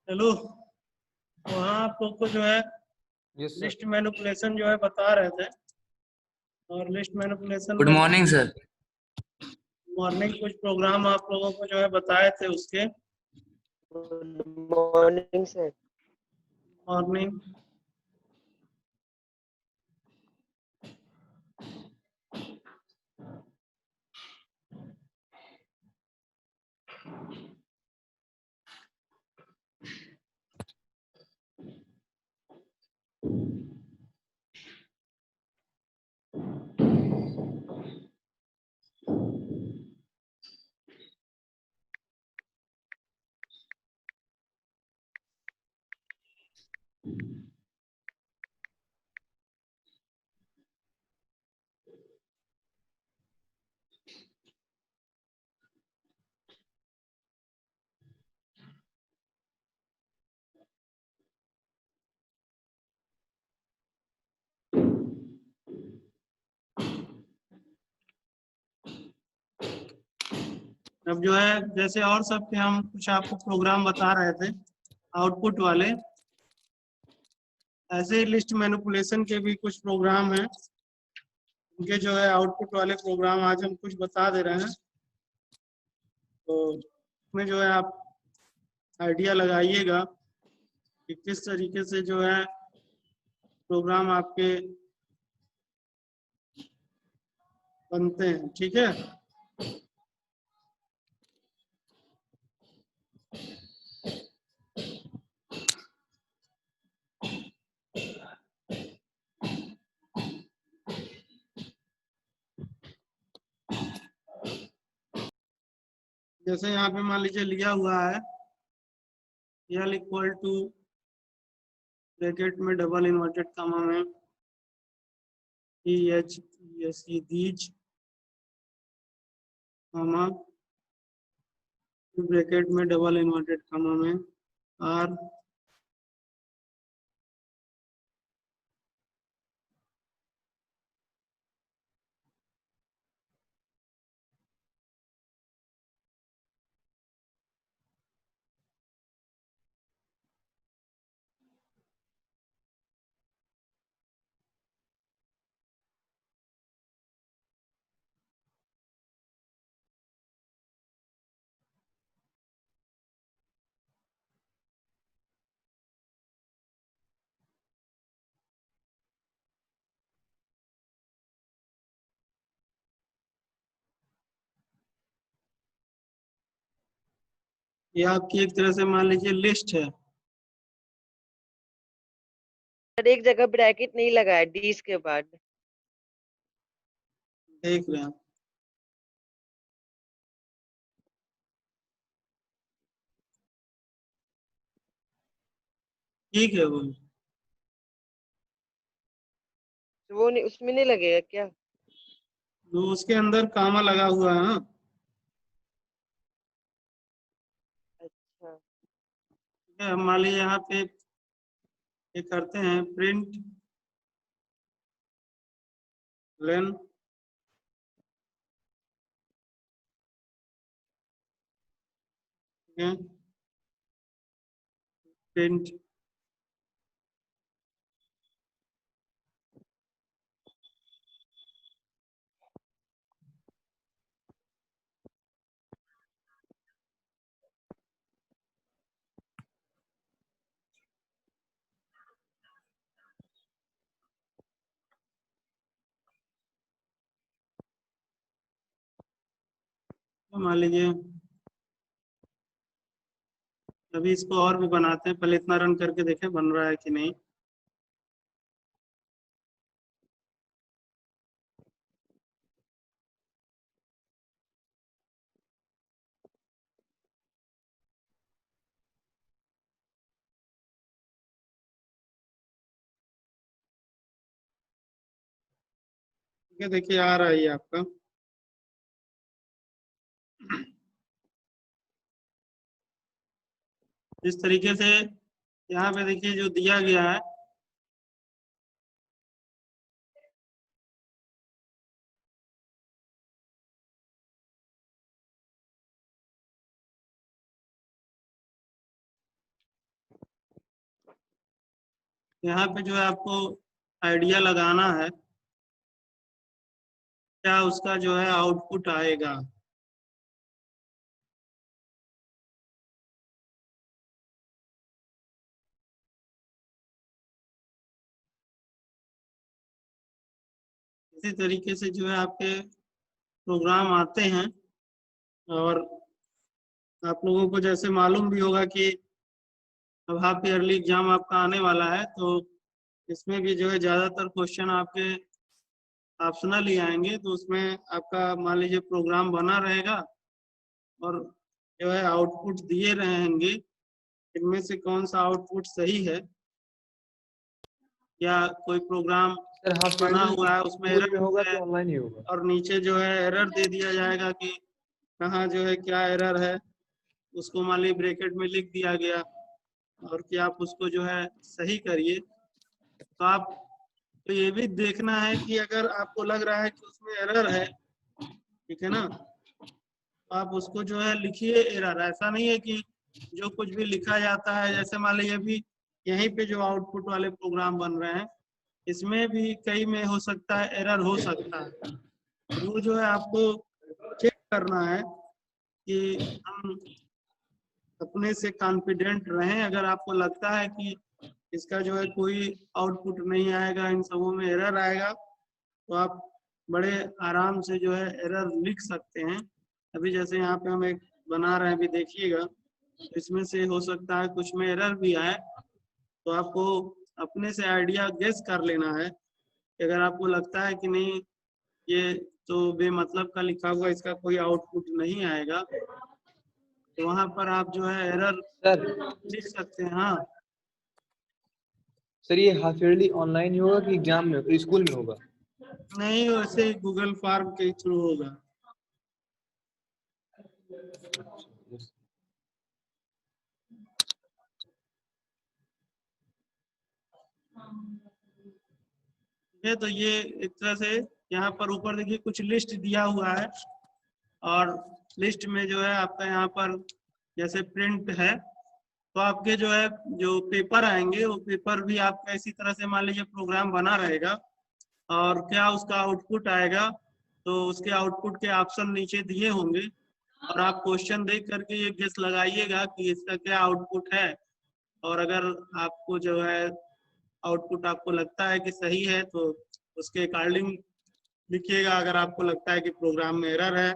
Hello. वहाँ आप लोग को जो है यस सर। लिस्ट मैनिपुलेशन जो है बता रहे थे, और लिस्ट मैनिपुलेशन गुड में मॉर्निंग सर। मॉर्निंग कुछ प्रोग्राम आप लोगों को जो है बताए थे उसके। Good morning sir. मॉर्निंग अब जो है जैसे और सब के हम कुछ आपको प्रोग्राम बता रहे थे आउटपुट वाले, ऐसे ही लिस्ट मैनिपुलेशन के भी कुछ प्रोग्राम हैं। उनके जो है आउटपुट वाले प्रोग्राम आज हम कुछ बता दे रहे हैं। तो उसमें जो है आप आइडिया लगाइएगा कि किस तरीके से जो है प्रोग्राम आपके बनते हैं। ठीक है। जैसे यहाँ पे मान लीजिए लिया हुआ है एल इक्वल टू ब्रैकेट में डबल इन्वर्टेड कॉमा में दीज कॉमा ब्रैकेट में डबल इन्वर्टेड कॉमा में आर ये आपकी एक तरह से मान लीजिए लिस्ट है। सर एक जगह ब्रैकेट नहीं लगा है डीज के बाद। देख रहे हैं आप। ठीक है वो तो वो नहीं, उसमें नहीं लगेगा क्या? तो उसके अंदर कामा लगा हुआ है ना। अच्छा। ठीक है, हम मान लीजिए यहाँ पे ये करते हैं प्रिंट लेन प्रिंट मान लीजिए अभी इसको और भी बनाते हैं, पहले इतना रन करके देखें बन रहा है कि नहीं। ठीक है, देखिए आ रहा है ये आपका। इस तरीके से यहाँ पे देखिए जो दिया गया है यहाँ पे जो है आपको आइडिया लगाना है क्या उसका जो है आउटपुट आएगा। इसी तरीके से जो है आपके प्रोग्राम आते हैं और आप लोगों को जैसे मालूम भी होगा कि अब हाफ ईयरली एग्जाम आपका आने वाला है, तो इसमें भी जो है ज़्यादातर क्वेश्चन आपके ऑप्शनल ही आएंगे। तो उसमें आपका मान लीजिए प्रोग्राम बना रहेगा और जो है आउटपुट दिए रहेंगे, इनमें से कौन सा आउटपुट सही है या कोई प्रोग्राम सर हाफ बना ईयरली हुआ है उसमें स्कूल में होगा एरर कि है ऑनलाइन ही होगा? और नीचे जो है एरर दे दिया जाएगा कि कहाँ जो है क्या एरर है, उसको मान लीजिए ब्रैकेट में लिख दिया गया और कि आप उसको जो है सही करिए। तो आप तो ये भी देखना है कि अगर आपको लग रहा है कि उसमें एरर है, ठीक है ना, तो आप उसको जो है लिखिए एरर। ऐसा नहीं है कि जो कुछ भी लिखा जाता है, जैसे मान लीजिए अभी यहीं पे जो आउटपुट वाले प्रोग्राम बन रहे हैं इसमें भी कई में हो सकता है एरर हो सकता है। वो जो है आपको चेक करना है कि हम अपने से कॉन्फिडेंट रहें। अगर आपको लगता है कि इसका जो है कोई आउटपुट नहीं आएगा, इन सबों में एरर आएगा, तो आप बड़े आराम से जो है एरर लिख सकते हैं। अभी जैसे यहाँ पे हम एक बना रहे हैं, अभी देखिएगा, इसमें से हो सकता है कुछ में एरर भी आए, तो आपको अपने से आइडिया गेस कर लेना है कि अगर आपको लगता है कि नहीं ये तो बेमतलब का लिखा हुआ, इसका कोई आउटपुट नहीं आएगा, तो वहां पर आप जो है एरर सर लिख सकते हैं। हाँ सर ये हाफ ईयरली ऑनलाइन ही होगा कि एग्जाम में स्कूल में होगा? नहीं, वैसे गूगल फॉर्म के थ्रू होगा। ये तो ये एक तरह से यहाँ पर ऊपर देखिए कुछ लिस्ट दिया हुआ है और लिस्ट में जो है आपका यहाँ पर जैसे प्रिंट है, तो आपके जो है जो पेपर आएंगे वो पेपर भी आपका इसी तरह से मान लीजिए प्रोग्राम बना रहेगा और क्या उसका आउटपुट आएगा, तो उसके आउटपुट के ऑप्शन नीचे दिए होंगे और आप क्वेश्चन देख करके ये गेस लगाइएगा कि इसका क्या आउटपुट है। और अगर आपको जो है आउटपुट आपको लगता है कि सही है तो उसके अकॉर्डिंग लिखिएगा। अगर आपको लगता है कि प्रोग्राम में एरर है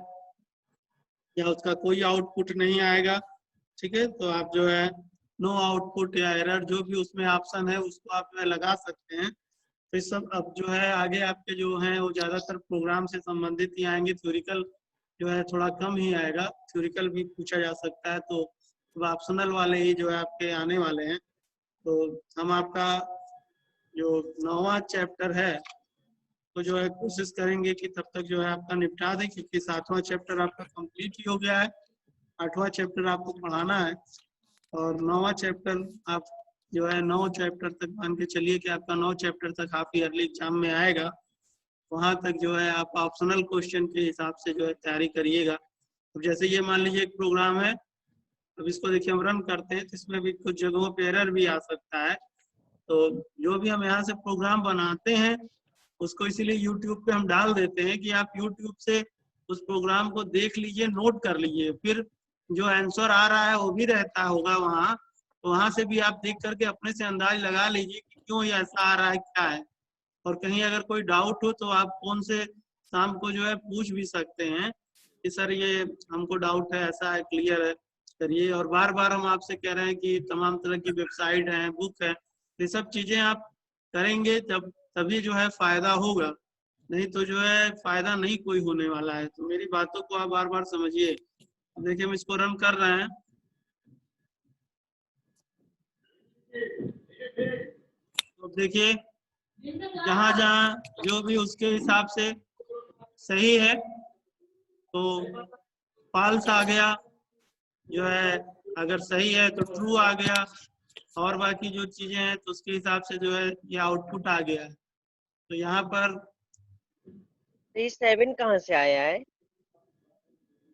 या उसका कोई आउटपुट नहीं आएगा, ठीक है, तो आप जो है नो आउटपुट या एरर जो भी उसमें ऑप्शन है उसको आप जो है लगा सकते हैं। तो ये सब अब जो है आगे आपके जो हैं वो ज्यादातर प्रोग्राम से संबंधित ही आएंगे, थ्योरिकल जो है थोड़ा कम ही आएगा। थ्योरिकल भी पूछा जा सकता है, तो ऑप्शनल वाले ही जो है आपके आने वाले हैं। तो हम आपका जो 9वां चैप्टर है तो जो है कोशिश करेंगे कि तब तक जो है आपका निपटा दें, क्योंकि 7वां चैप्टर आपका कंप्लीट ही हो गया है। 8वां चैप्टर आपको पढ़ाना है और 9वां चैप्टर आप जो है 9 चैप्टर तक मान के चलिए कि आपका 9 चैप्टर तक हाफ ईयरली एग्जाम में आएगा। वहां तक जो है आप ऑप्शनल क्वेश्चन के हिसाब से जो है तैयारी करिएगा। अब जैसे ये मान लीजिए एक प्रोग्राम है, अब इसको देखिए हम रन करते हैं तो इसमें भी कुछ जगहों पे एरर भी आ सकता है। तो जो भी हम यहाँ से प्रोग्राम बनाते हैं उसको इसीलिए यूट्यूब पे हम डाल देते हैं कि आप यूट्यूब से उस प्रोग्राम को देख लीजिए, नोट कर लीजिए, फिर जो आंसर आ रहा है वो भी रहता होगा वहाँ, तो वहां से भी आप देख करके अपने से अंदाज लगा लीजिए कि क्यों ये ऐसा आ रहा है, क्या है। और कहीं अगर कोई डाउट हो तो आप फोन से शाम को जो है पूछ भी सकते हैं कि सर ये हमको डाउट है, ऐसा है, क्लियर है करिए। और बार बार हम आपसे कह रहे हैं कि तमाम तरह की वेबसाइट है, बुक है, ये सब चीजें आप करेंगे तब तभी जो है फायदा होगा, नहीं तो जो है फायदा नहीं कोई होने वाला है। तो मेरी बातों को आप बार बार समझिए। देखिए हम इसको रन कर रहे हैं, तो देखिए जहां जहां जो भी उसके हिसाब से सही है तो फॉल्स आ गया, जो है अगर सही है तो ट्रू आ गया, और बाकी जो चीजें हैं तो उसके हिसाब से जो है ये आउटपुट आ गया है। तो यहाँ पर तो ये 7 कहाँ से आया है?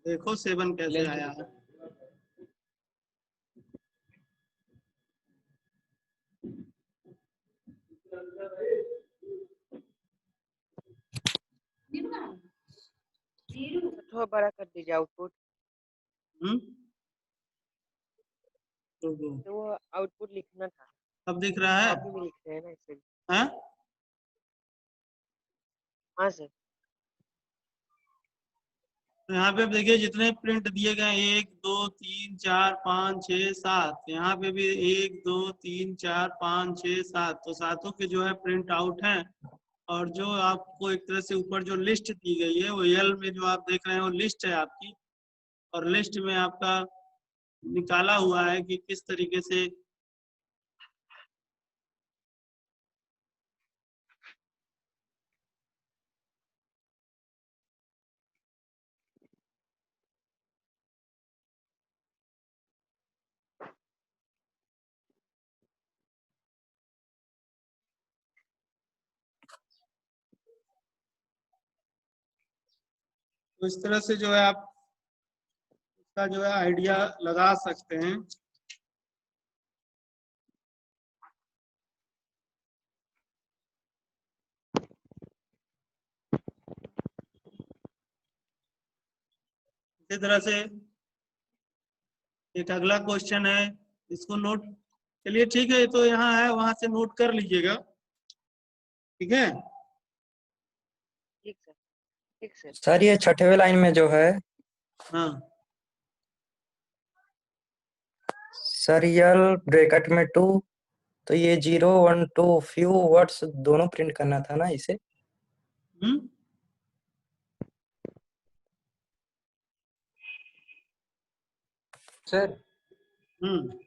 देखो 7 कैसे आया है। थोड़ा बड़ा कर दीजिए आउटपुट। हम्म तो तो वो आउटपुट लिखना था, अब दिख रहा है? कॉपी में लिख रहे हैं ना इसलिए। हाँ, हाँ सर। तो यहाँ पे अब देखिए जितने प्रिंट दिए गए हैं, 1 2 3 4 5 6 7, यहाँ पे भी 1 2 3 4 5 6 7, तो सातों के जो है प्रिंट आउट हैं। और जो आपको एक तरह से ऊपर जो लिस्ट दी गई है, वो एल में जो आप देख रहे हैं वो लिस्ट है आपकी। और लिस्ट में आपका निकाला हुआ है कि किस तरीके से तो इस तरह से जो है आप इसका जो है आइडिया लगा सकते हैं। इसी तरह से एक अगला क्वेश्चन है, इसको नोट, चलिए ठीक है, तो यहाँ है, वहां से नोट कर लीजिएगा, ठीक है। ठीक सर, ठीक सर। सर ये छठवें लाइन में जो है हाँ, सरियल ब्रैकेट में 2, तो ये 0 1 2 फ्यू वर्ड्स दोनों प्रिंट करना था ना इसे। हम्म सर हम्म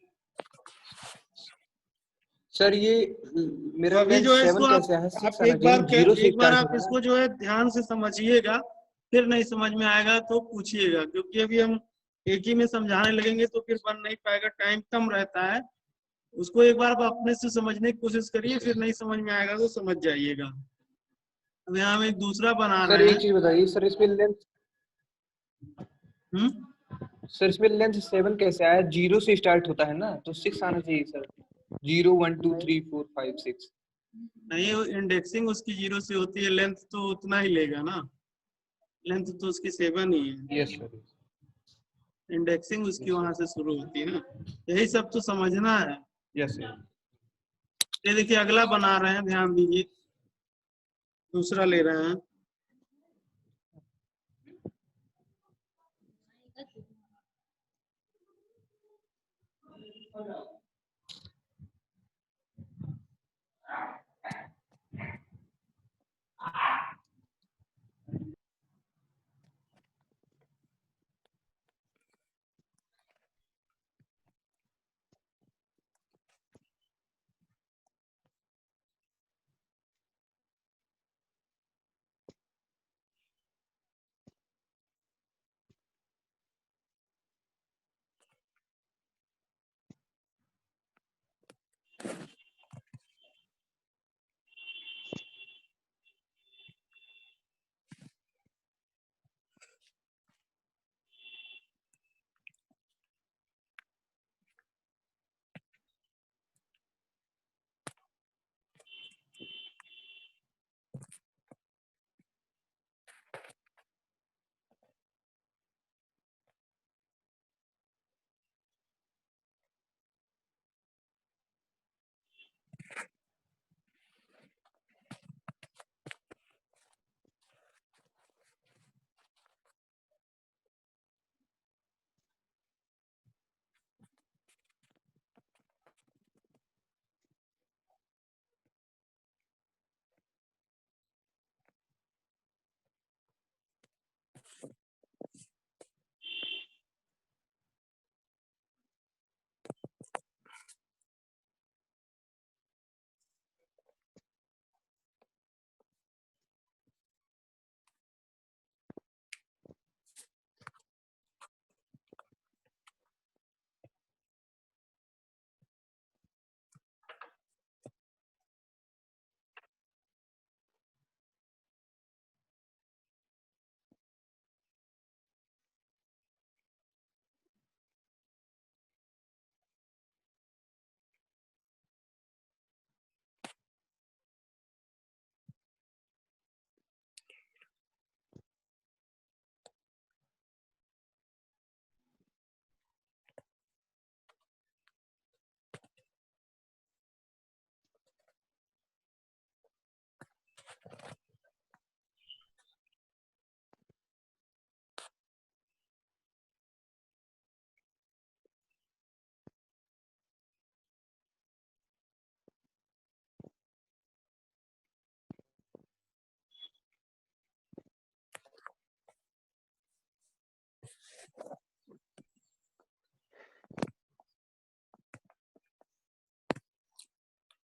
सर ये तो मेरा अभी लेंथ जो है 7 इसको कैसे है? आप 6 आना चाहिए, जीरो से एक बार स्टार्ट आप हो रहा है। इसको जो है ध्यान से समझिएगा, फिर नहीं समझ में आएगा तो पूछिएगा, क्योंकि अभी हम एक ही में समझाने लगेंगे तो फिर बन नहीं पाएगा, टाइम कम रहता है। उसको एक बार आप अपने से समझने की कोशिश करिए, फिर नहीं समझ में आएगा तो समझ जाइएगा। अब यहाँ हम एक दूसरा बना सर रहे एक हैं। चीज बताइए सर, इसमें लेंथ हम्म सर इसमें लेंथ 7 कैसे आया? जीरो से स्टार्ट होता है ना, तो 6 आना चाहिए सर। 0 1 2 3 4 5 6। नहीं, इंडेक्सिंग उसकी 0 से होती है, लेंथ तो उतना ही लेगा ना, लेंथ तो उसकी 7 ही है, यस सर। इंडेक्सिंग उसकी वहां से शुरू होती है ना। यही सब तो समझना है। Yes sir. ये देखिए अगला बना रहे हैं, ध्यान दीजिए, दूसरा ले रहे हैं।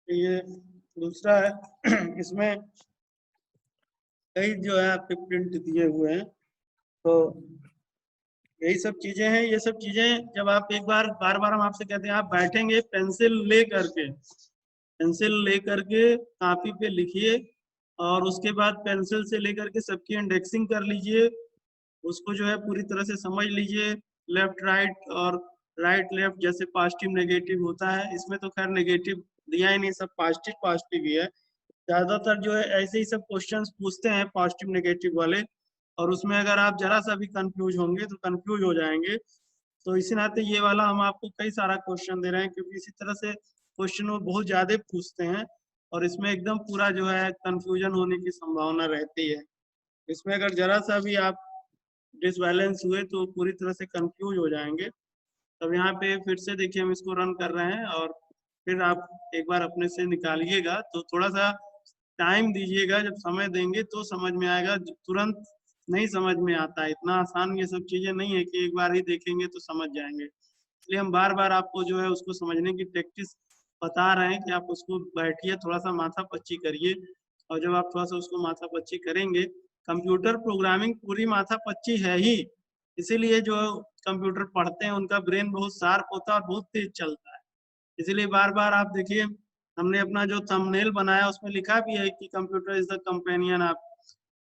ये दूसरा है इसमें कई जो है आपके प्रिंट दिए हुए हैं, तो यही सब चीजें हैं। ये सब चीजें जब आप एक बार बार बार हम आपसे कहते हैं आप बैठेंगे पेंसिल ले करके कॉपी पे लिखिए, और उसके बाद पेंसिल से लेकर के सबकी इंडेक्सिंग कर लीजिए, उसको जो है पूरी तरह से समझ लीजिए, लेफ्ट राइट और राइट लेफ्ट जैसे पॉजिटिव नेगेटिव होता है। इसमें तो खैर नेगेटिव दिया ही नहीं, सब पॉजिटिव पॉजिटिव ही है। ज्यादातर जो है ऐसे ही सब क्वेश्चंस पूछते हैं पॉजिटिव नेगेटिव वाले, और उसमें अगर आप जरा सा भी कंफ्यूज होंगे तो कंफ्यूज हो जाएंगे। तो इसी नाते ये वाला हम आपको कई सारा क्वेश्चन दे रहे हैं, क्योंकि इसी तरह से क्वेश्चन वो बहुत ज्यादा पूछते हैं, और इसमें एकदम पूरा जो है कंफ्यूजन होने की संभावना रहती है। इसमें अगर जरा सा भी आप डिसबैलेंस हुए तो पूरी तरह से कंफ्यूज हो जाएंगे। तब यहाँ पे फिर से देखिए हम इसको रन कर रहे हैं, और फिर आप एक बार अपने से निकालिएगा, तो थोड़ा सा टाइम दीजिएगा, जब समय देंगे तो समझ में आएगा, तुरंत नहीं समझ में आता है। इतना आसान ये सब चीजें नहीं है कि एक बार ही देखेंगे तो समझ जाएंगे। इसलिए हम बार बार आपको जो है उसको समझने की प्रैक्टिस बता रहे हैं कि आप उसको बैठिए, थोड़ा सा माथा पच्ची करिए, और जब आप थोड़ा सा उसको माथा पच्ची करेंगे, कंप्यूटर प्रोग्रामिंग पूरी माथा पच्ची है ही, इसीलिए जो कंप्यूटर पढ़ते हैं उनका ब्रेन बहुत शार्प होता है और बहुत तेज चलता है। इसीलिए बार बार आप देखिए हमने अपना जो थंबनेल बनाया उसमें लिखा भी है कि कंप्यूटर इज द कंपेनियन आप,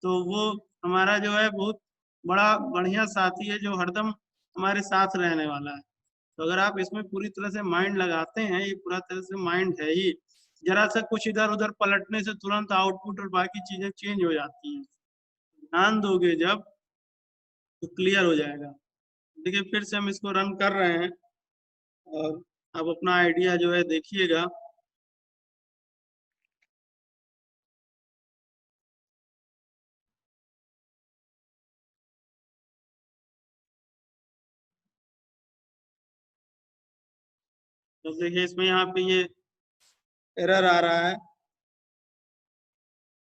तो वो हमारा जो है बहुत बड़ा बढ़िया साथी है जो हरदम हमारे साथ रहने वाला है। तो अगर आप इसमें पूरी तरह से माइंड लगाते हैं, ये पूरा तरह से माइंड है ही, जरा सा कुछ इधर उधर पलटने से तुरंत आउटपुट और बाकी चीजें चेंज हो जाती हैं। ध्यान दोगे जब तो क्लियर हो जाएगा। देखिए फिर से हम इसको रन कर रहे हैं, और आप अपना आइडिया जो है देखिएगा। तो देखिए इसमें यहाँ पे ये एरर आ रहा है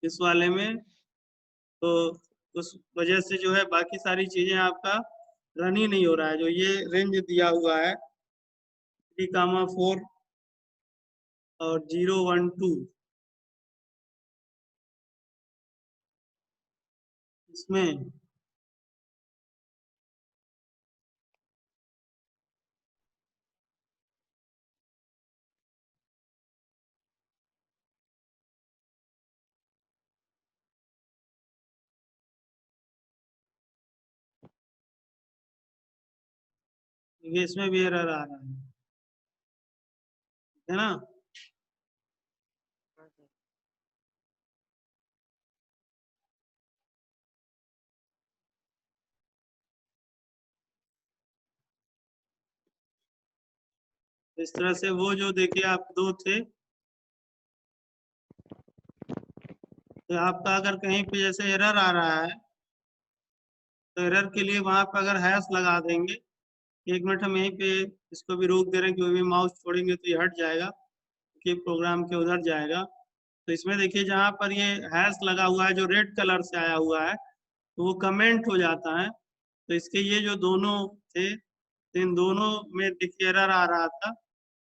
इस वाले में, तो उस वजह से जो है बाकी सारी चीजें आपका रन ही नहीं हो रहा है। जो ये रेंज दिया हुआ है 3,4 और 012, इसमें इसमें भी एरर आ रहा है ना। इस तरह से वो जो देखिए आप दो थे, तो आपका अगर कहीं पे जैसे एरर आ रहा है तो एरर के लिए वहां पर अगर हैश लगा देंगे, 1 मिनट हम यहीं पे इसको भी रोक दे रहे हैं, क्योंकि माउस छोड़ेंगे तो ये हट जाएगा कि प्रोग्राम के उधर जाएगा। तो इसमें देखिए जहाँ पर ये हैश लगा हुआ है जो रेड कलर से आया हुआ है, तो वो कमेंट हो जाता है। तो इसके ये जो दोनों थे, तो इन दोनों में देखिए एरर आ रहा था,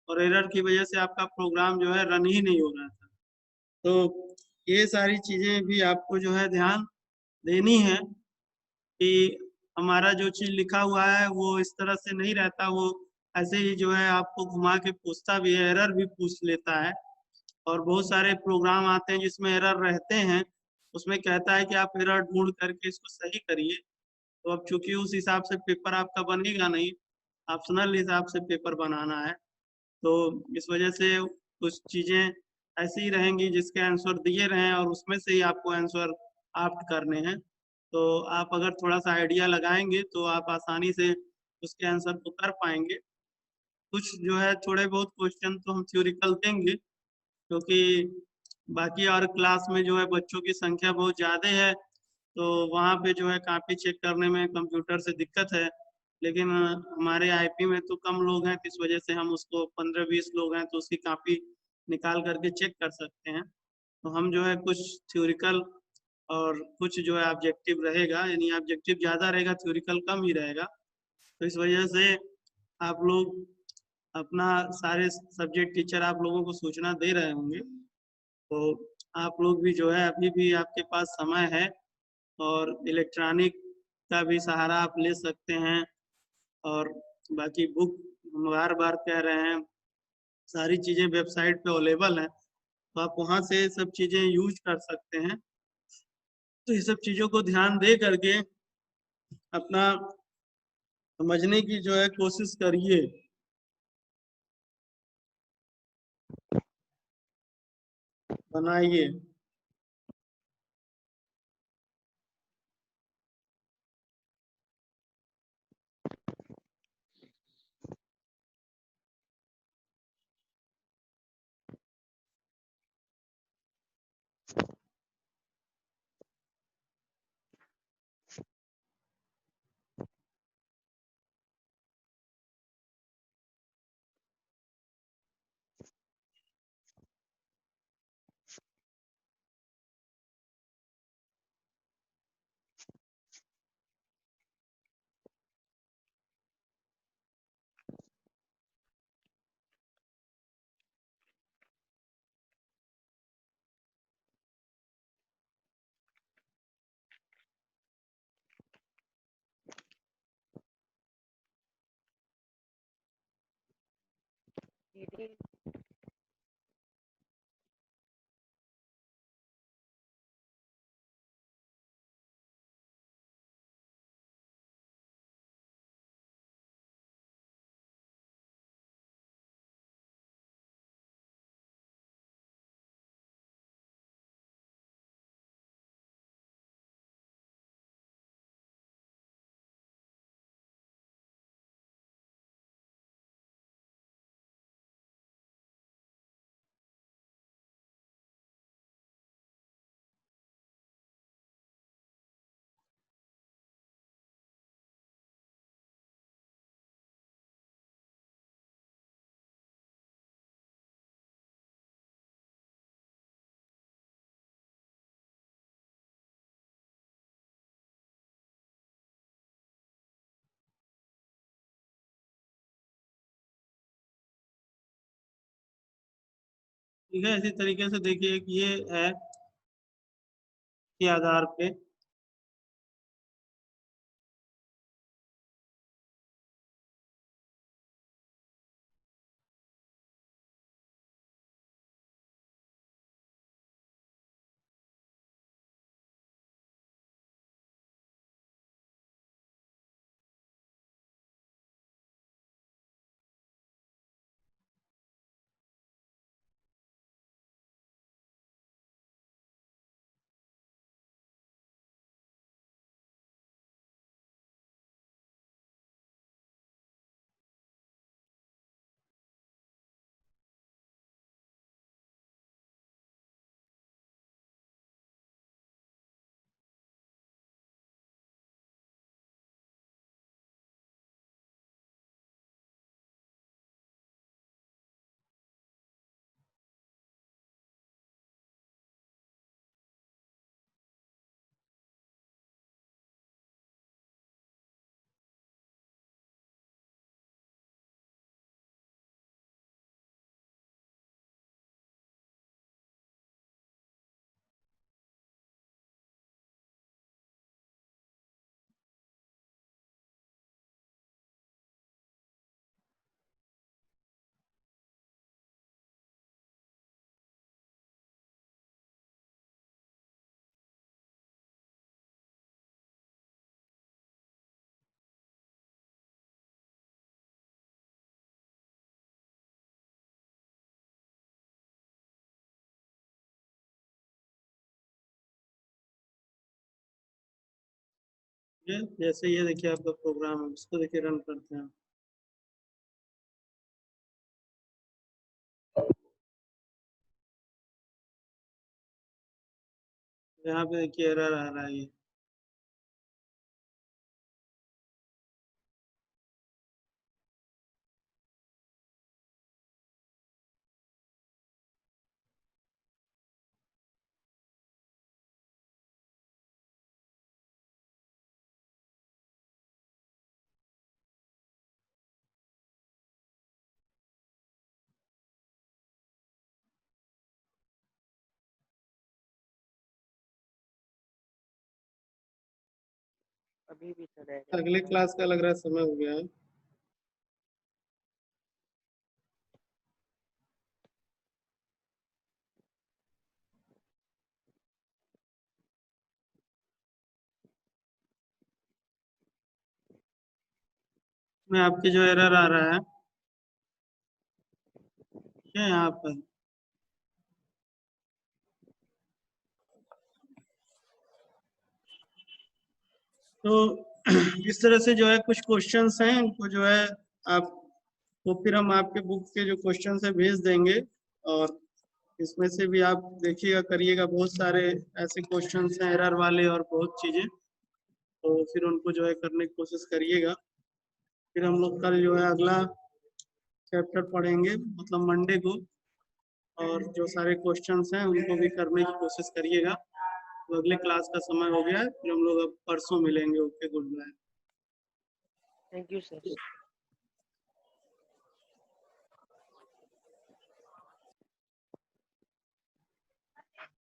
और एरर की वजह से आपका प्रोग्राम जो है रन ही नहीं हो रहा था। तो ये सारी चीजें भी आपको जो है ध्यान देनी है कि हमारा जो चीज लिखा हुआ है वो इस तरह से नहीं रहता, वो ऐसे ही जो है आपको घुमा के पूछता भी है, एरर भी पूछ लेता है। और बहुत सारे प्रोग्राम आते हैं जिसमें एरर रहते हैं, उसमें कहता है कि आप एरर ढूंढ करके इसको सही करिए। तो अब चूंकि उस हिसाब से पेपर आपका बनेगा नहीं, ऑप्शनल हिसाब से पेपर बनाना है, तो इस वजह से कुछ चीजें ऐसी ही रहेंगी जिसके आंसर दिए रहे और उसमें से ही आपको आंसर ऑप्ट करने हैं। तो आप अगर थोड़ा सा आइडिया लगाएंगे तो आप आसानी से उसके आंसर को कर पाएंगे। कुछ जो है थोड़े बहुत क्वेश्चन तो हम थ्योरिकल देंगे, क्योंकि बाकी और क्लास में जो है बच्चों की संख्या बहुत ज़्यादा है, तो वहाँ पे जो है कॉपी चेक करने में कंप्यूटर से दिक्कत है। लेकिन हमारे आईपी में तो कम लोग हैं, तो इस वजह से हम उसको 15-20 लोग हैं तो उसकी कॉपी निकाल करके चेक कर सकते हैं। तो हम जो है कुछ थ्योरिकल और कुछ जो है ऑब्जेक्टिव रहेगा, यानी ऑब्जेक्टिव ज़्यादा रहेगा, थ्योरिकल कम ही रहेगा। तो इस वजह से आप लोग अपना सारे सब्जेक्ट टीचर आप लोगों को सूचना दे रहे होंगे, तो आप लोग भी जो है अभी भी आपके पास समय है और इलेक्ट्रॉनिक का भी सहारा आप ले सकते हैं। और बाकी बुक हम बार बार कह रहे हैं, सारी चीज़ें वेबसाइट पे अवेलेबल हैं, तो आप वहाँ से सब चीज़ें यूज कर सकते हैं। तो ये सब चीज़ों को ध्यान दे करके अपना समझने की जो है कोशिश करिए। बनाइए। दीदी ठीक है, इसी तरीके से देखिए कि ये है के आधार पे ये जैसे ये देखिए आपका प्रोग्राम है, इसको देखिए रन करते हैं। यहाँ पे देखिए एरर आ रहा है ये। अभी भी चलेगा। अगले क्लास का लग रहा है समय हो गया है। में आपके जो एरर आ रहा है क्या यहाँ पर, तो इस तरह से जो है कुछ क्वेश्चंस हैं, उनको जो है आप तो फिर हम आपके बुक के जो क्वेश्चंस है भेज देंगे, और इसमें से भी आप देखिएगा करिएगा। बहुत सारे ऐसे क्वेश्चंस हैं एरर वाले और बहुत चीजें, तो फिर उनको जो है करने की कोशिश करिएगा। फिर हम लोग कल जो है अगला चैप्टर पढ़ेंगे, मतलब मंडे को, और जो सारे क्वेश्चंस हैं उनको भी करने की कोशिश करिएगा। तो अगले क्लास का समय हो गया है, फिर हम लोग अब परसों मिलेंगे। Okay, good bye. Thank you sir.